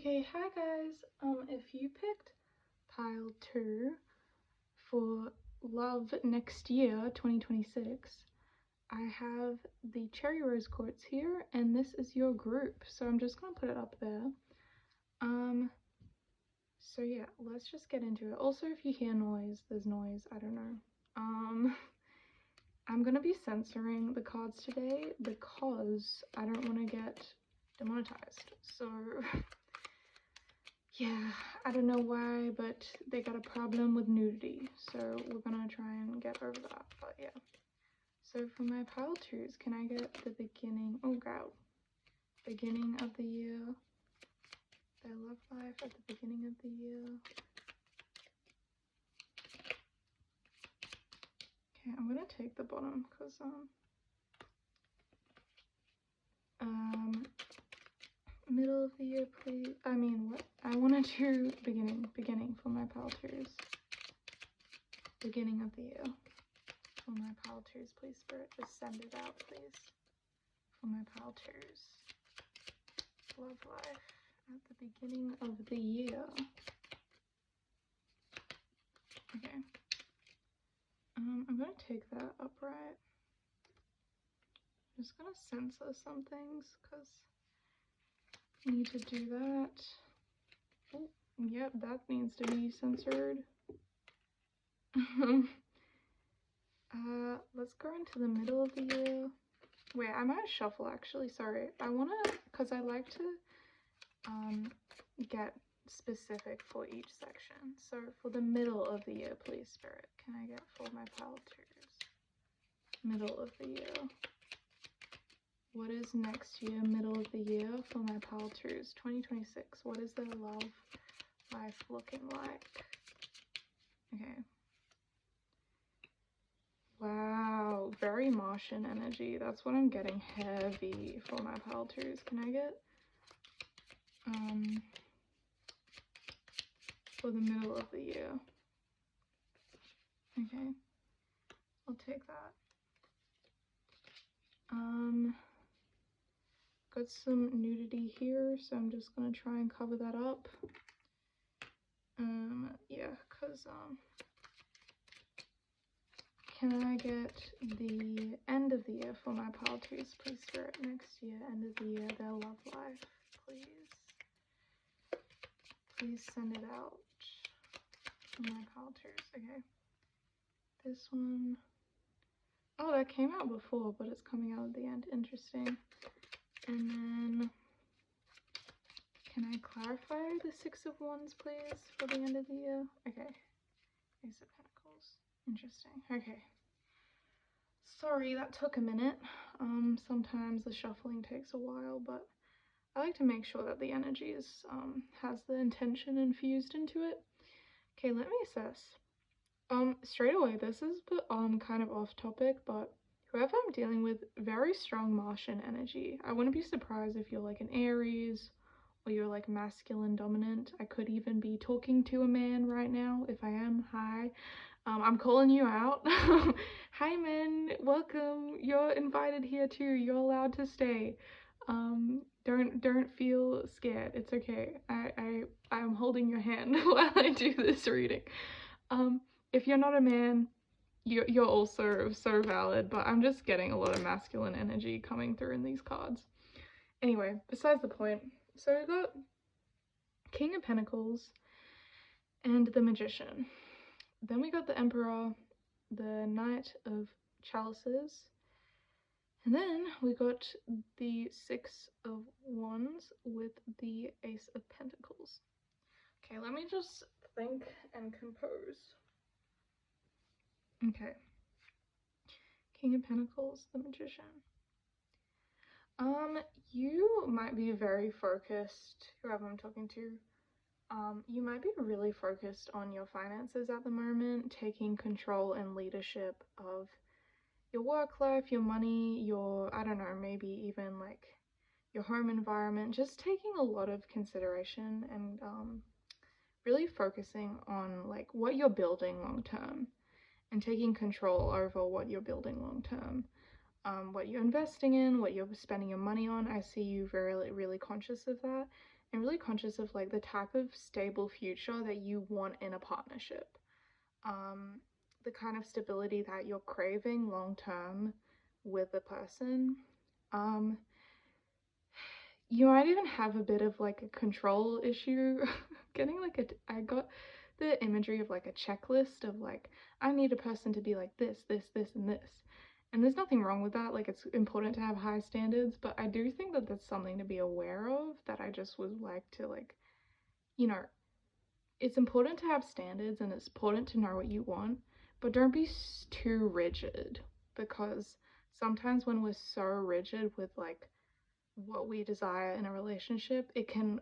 Okay, hi guys. If you picked pile 2 for love next year, 2026, I have the cherry rose quartz here, and this is your group. So I'm just gonna put it up there. So yeah, let's just get into it. Also, if you hear noise, there's noise. I don't know. I'm gonna be censoring the cards today because I don't want to get demonetized. So. Yeah, I don't know why, but they got a problem with nudity, so we're gonna try and get over that, but yeah. So for my pile 2s, can I get the beginning, oh god, beginning of the year, their love life at the beginning of the year. Okay, I'm gonna take the bottom, because, middle of the year, please. I mean, what? I want to do beginning for my pile 2s. Beginning of the year. For my pile 2s, please, Spirit. Just send it out, please. For my pile 2s. Love life at the beginning of the year. Okay. I'm gonna take that upright. I'm just gonna censor some things because I need to do that. Oh, yep, that needs to be censored. Let's go into the middle of the year. Wait, I might shuffle actually, sorry. I wanna, cause I like to get specific for each section. So for the middle of the year, please, Spirit, can I get for my pile 2s? Middle of the year. What is next year, middle of the year for my pile 2s? 2026, what is their love life looking like? Okay. Wow, very Martian energy. That's what I'm getting heavy for my pile 2s. Can I get for the middle of the year? Okay, I'll take that. Got some nudity here, so I'm just gonna try and cover that up. Yeah, cause can I get the end of the year for my pile 2s, please, Spirit? Next year, end of the year, their love life, please. Please send it out for my pile 2s. Okay. This one. Oh, that came out before, but it's coming out at the end. Interesting. And then, can I clarify the 6 of Wands, please, for the end of the year? Okay. Ace of Pentacles. Interesting. Okay. Sorry, that took a minute. Sometimes the shuffling takes a while, but I like to make sure that the energy is has the intention infused into it. Okay, let me assess. Straight away, this is kind of off topic, but whoever I'm dealing with, very strong Martian energy. I wouldn't be surprised if you're like an Aries or you're like masculine dominant. I could even be talking to a man right now. If I am, hi. I'm calling you out. Hi men, welcome. You're invited here too. You're allowed to stay. Don't feel scared. It's okay. I'm holding your hand while I do this reading. If you're not a man, you're also so valid, but I'm just getting a lot of masculine energy coming through in these cards. Anyway, besides the point. So we got King of Pentacles and the Magician. Then we got the Emperor, the Knight of Chalices, and then we got the 6 of Wands with the Ace of Pentacles. Okay, let me just think and compose. Okay. King of Pentacles, the Magician. You might be very focused, whoever I'm talking to. You might be really focused on your finances at the moment, taking control and leadership of your work life, your money, your, I don't know, maybe even like your home environment, just taking a lot of consideration and really focusing on like what you're building long term and taking control over what you're building long term. What you're investing in, what you're spending your money on. I see you really conscious of that, and really conscious of like the type of stable future that you want in a partnership. The kind of stability that you're craving long term with a person. You might even have a bit of like a control issue. Getting like I got the imagery of like a checklist of like, I need a person to be like this, and this. And there's nothing wrong with that. Like, it's important to have high standards, but I do think that that's something to be aware of, that I just would like to, like, you know, it's important to have standards and it's important to know what you want, but don't be too rigid, because sometimes when we're so rigid with like what we desire in a relationship, it can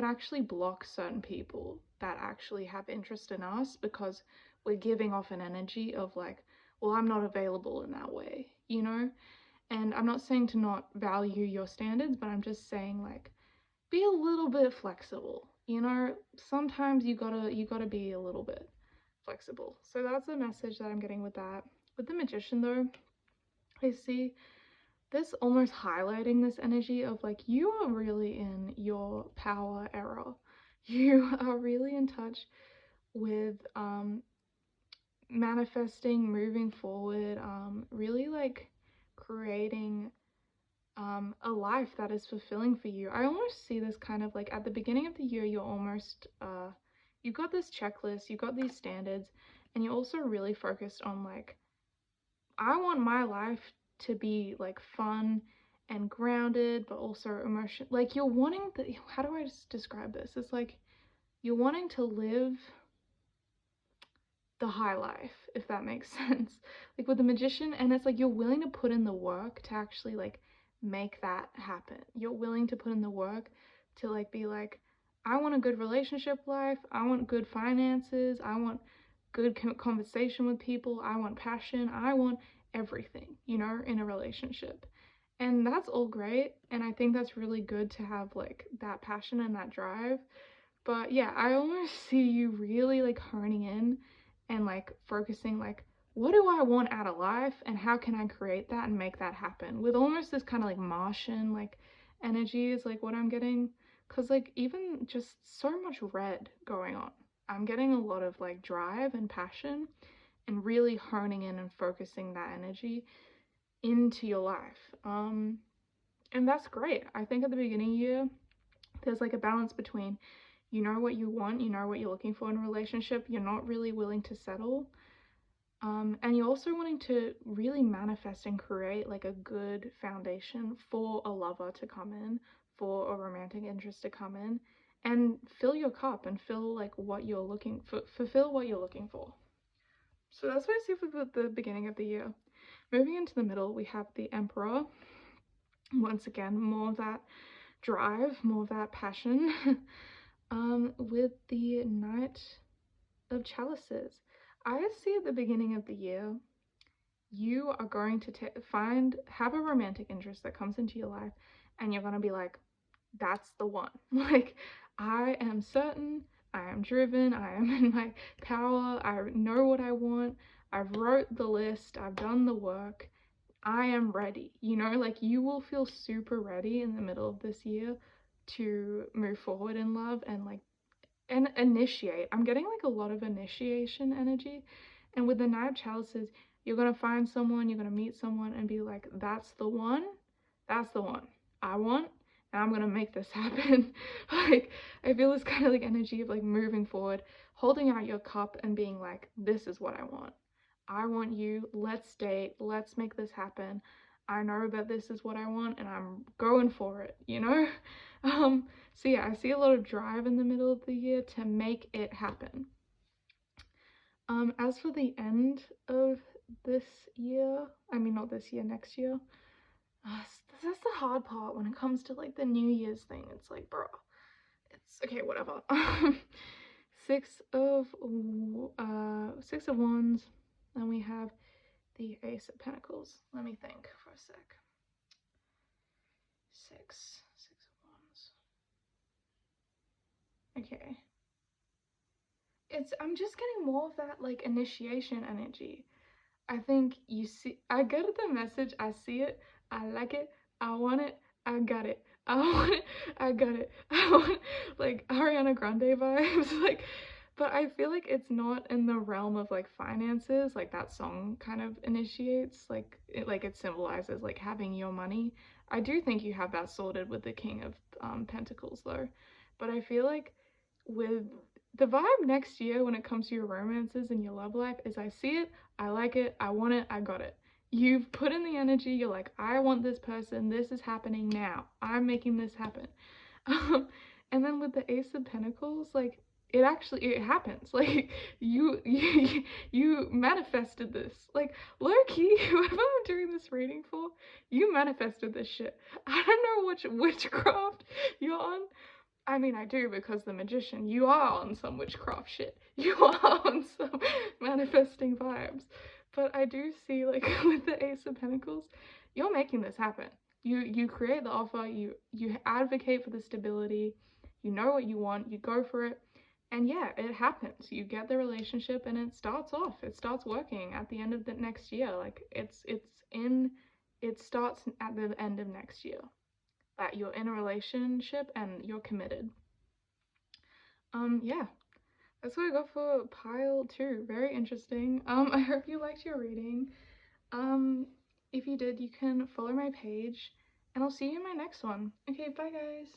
actually block certain people that actually have interest in us, because we're giving off an energy of like, well, I'm not available in that way, you know? And I'm not saying to not value your standards, but I'm just saying like, be a little bit flexible, you know? Sometimes you gotta be a little bit flexible. So that's the message that I'm getting with that. With the Magician though, I see this almost highlighting this energy of like, you are really in your power era. You are really in touch with manifesting, moving forward, really like creating a life that is fulfilling for you. I almost see this kind of like at the beginning of the year, you're almost you've got this checklist, you've got these standards, and you're also really focused on like, I want my life to be like fun and grounded, but also emotion. Like, you're wanting the, how do I describe this? It's like you're wanting to live the high life, if that makes sense. Like with the Magician, and it's like you're willing to put in the work to actually like make that happen. You're willing to put in the work to like be like, I want a good relationship life, I want good finances, I want good conversation with people, I want passion, I want everything, you know, in a relationship. And that's all great, and I think that's really good to have like that passion and that drive. But yeah, I almost see you really like honing in and like focusing like, what do I want out of life and how can I create that and make that happen, with almost this kind of like Martian like energy is like what I'm getting. Cause like even just so much red going on, I'm getting a lot of like drive and passion and really honing in and focusing that energy into your life. And that's great. I think at the beginning of the year, there's like a balance between, you know what you want, you know what you're looking for in a relationship, you're not really willing to settle, and you're also wanting to really manifest and create like a good foundation for a lover to come in, for a romantic interest to come in, and fill your cup and fill like what you're looking for, fulfill what you're looking for. So that's what I see with the beginning of the year. Moving into the middle, we have the Emperor. Once again, more of that drive, more of that passion. With the Knight of Chalices, I see at the beginning of the year, you are going to have a romantic interest that comes into your life, and you're going to be like, that's the one. Like, I am certain, I am driven, I am in my power, I know what I want, I've wrote the list, I've done the work, I am ready. You know, like, you will feel super ready in the middle of this year to move forward in love and like, and initiate. I'm getting like a lot of initiation energy. And with the Knight of Chalices, you're gonna find someone, you're gonna meet someone and be like, that's the one, I want, and I'm gonna make this happen. Like, I feel this kind of like energy of like moving forward, holding out your cup and being like, this is what I want. I want you, let's date, let's make this happen. I know that this is what I want and I'm going for it, you know? So yeah, I see a lot of drive in the middle of the year to make it happen. As for the end of this year, I mean, not this year, next year, that's the hard part when it comes to like the New Year's thing. It's like, bro, it's okay, whatever. Six of Wands, and we have the Ace of Pentacles. Let me think for a sec. Six of Wands. Okay. I'm just getting more of that like initiation energy. I think you see, I get the message, I see it, I like it, I want it, I got it. I want, I got it. I want, like, Ariana Grande vibes, like, but I feel like it's not in the realm of like finances, like that song kind of initiates, like it symbolizes like having your money. I do think you have that sorted with the King of Pentacles though, but I feel like with the vibe next year when it comes to your romances and your love life is I see it, I like it, I want it, I got it. You've put in the energy, you're like, I want this person, this is happening now, I'm making this happen. And then with the Ace of Pentacles, like it happens. Like you manifested this. Like low key, whoever I'm doing this reading for, you manifested this shit. I don't know which witchcraft you're on. I mean, I do because the magician, you are on some witchcraft shit. You are on some manifesting vibes. But I do see, like, with the Ace of Pentacles, you're making this happen. You create the offer, you advocate for the stability, you know what you want, you go for it, and yeah, it happens. You get the relationship and it starts off. It starts working at the end of the next year. Like it starts at the end of next year that you're in a relationship and you're committed. Yeah, that's what I got for pile 2. Very interesting. I hope you liked your reading. Um, if you did, you can follow my page, and I'll see you in my next one. Okay, bye guys.